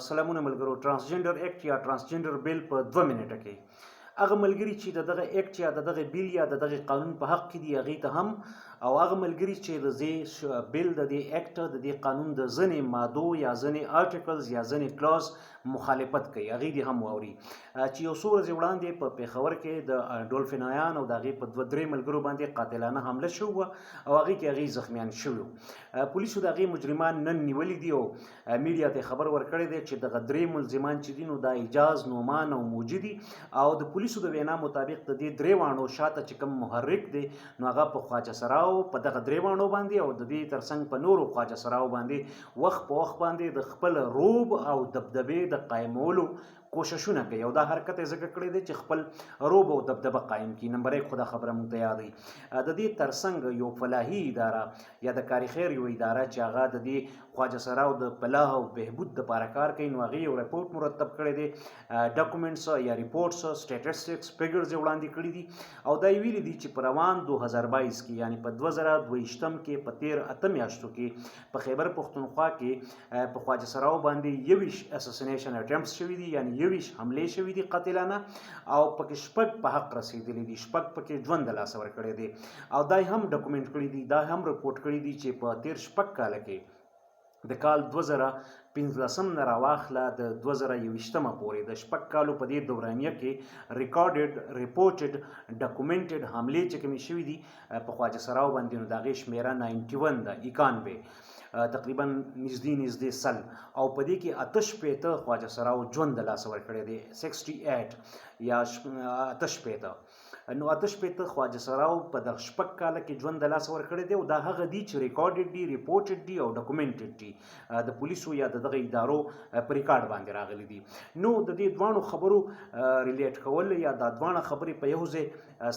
سلامونه ملګرو. ترانسجنډر اکټ یا ترانسجنډر بیل په 2 منټه کې هغه ملګري چې د دغه اکټ یا د دغه بیل یا د دغه قانون په حق کې دي هغې ته هم، او هغه ملګري چې د دې بیل د دې اکټ د دې قانون د ځینې مادو یا ځینې آرټیکلز یا ځینې کلاز مخالفت کوي هغې دې هم واوري. چې یو څو ورځې وړاندې په پېښور کې د ډولفینایان او د هغې په 2-3 ملګرو باندې قاتلانه حمله شوې وه او هغې کې هغې زخمیان شوي وو. پولیسو د هغې مجرمان نن نیولي دي او میډیا ته خبر ورکړی دی چې دغه 3 ملزمان چې دي نو دا اجاز، نعمان او موجي دي، او د پولیسو د وینا مطابق د دې 3 واڼو شاته چې کوم محرک دی نو هغه په خواجه سراو په دغه 3 واڼو باندې او د دې ترڅنګ په نورو خواجه سراو باندې وخت په وخت باندې د خپل روب او دبدبې د قایمولو کوششونه کوي او دا حرکت یې ځکه کړی دی چې خپل روب او دبدبه قایم کړي. نمبر 1 خو دا خبره موږ ته یاد وي. د دې ترڅنګ یو فلاحي اداره یا د کاري خیر یو اداره چې هغه د دې خواجه سراو د فلاح او بهبود دپاره کار کوي نو هغې یو رپورټ مرتب کړی دی، ډاکومنټس یا ریپورټس سټیټسټکس فګرز یې وړاندې کړي دي او دا یې ویلي دي چې په روان 2022 کې یعنی په 2022 کې په 13 میاشتو کې په خیبر پښتونخوا کې په خواجه سراو باندې 21 اساسینیشن اټمپټس شوي دي، یعنی 21 حملې شوي دي قاتلانه، او پکې 6 په حق رسېدلي دي، 6 پکې ژوند د لاسه ورکړی دی او دا هم ډاکومنټ کړي دي، دا هم رپورټ کړي دي چې په 13 کاله کې د کال 2015 نه راواخله د 2021 پورې د 6 کالو په دې دورانیه کې ریکارډډ، ریپورټډ، ډاکومنټډ حملې چې کومې شوي دي په خواجه سراو باندې نو د هغې شمېره 91 ده، 91 تقریبا نږدې 100 او په دې کې 88 خواجه سراو ژوند د لاسه ورکړی دی، 68 یا 88 نو 88 خواجه سراو په دغه 6 کاله کې ژوند د لاسه ورکړی دی او دا هغه دي چې ریکارډډ دي، ریپورټډ دي او ډاکومنټډ دي، د پولیسو یا د دغه ادارو په ریکارډ باندې راغلي دي. نو د دې دواړو خبرو ریلیټ کول یا دا دواړه خبرې په یو ځای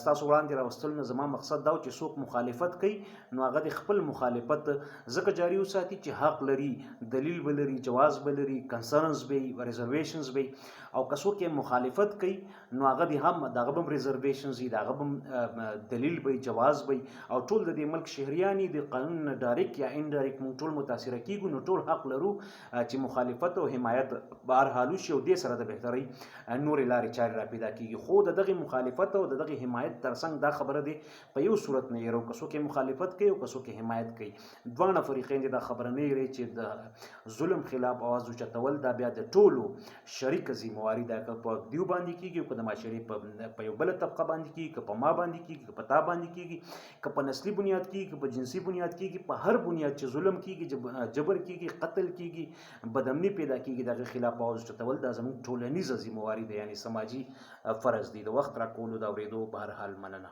ستاسو وړاندې راوستل نه زما مقصد دا و چې څوک مخالفت کوي نو هغه د خپل مخالفت ځکه جاري وساتي چې حق لري، دلیل به لري، جواز به لري، کنسرنز به ریزرویشنز به، او که څوک یې مخالفت کوي نو هغه د هم دغه به ریزرویشنز وي، دغه به دلیل به، جواز به، او ټول د دې ملک شهریان د قانون نه ډایرکټ یا انډایرکټ موږ ټول متاثره کیږو نو ټول حق لرو چې مخالفت او حمایت بهرحال وشي او دې سره د بهترۍ نورې لارې چارې را پیدا کیږي. خو د دغې مخالفت او د دغې حمایت ترڅنګ دا خبره دی په یو صورت نه یې که څوک یې مخالفت کوي او که څوک یې حمایت کوي، دواړه فریقین دې دا خبره نه یېري چې د ظلم خلاف اواز اوچتول دا بیا د ټولو شریکه ذمهواري ده، که په دیو باندې کیږي او که د معاشرې په یو بله طبقه باندې کیږي، که په ما باندې کیږي، که په تا باندې کیږي، که په نسلي بنیاد کیږي، که په جنسي بنیاد کیږي، په هر بنیاد چې ظلم کیږي، جبر کیږي، قتل کیږي، بدامني پیدا کیږي، دغه خلاف اواز اوچتول دا زموږ ټولنیزه ذمهواري ده، یعنی سماجي فرض دی. د وخت راکولو د اورېدو بهرحال مننه.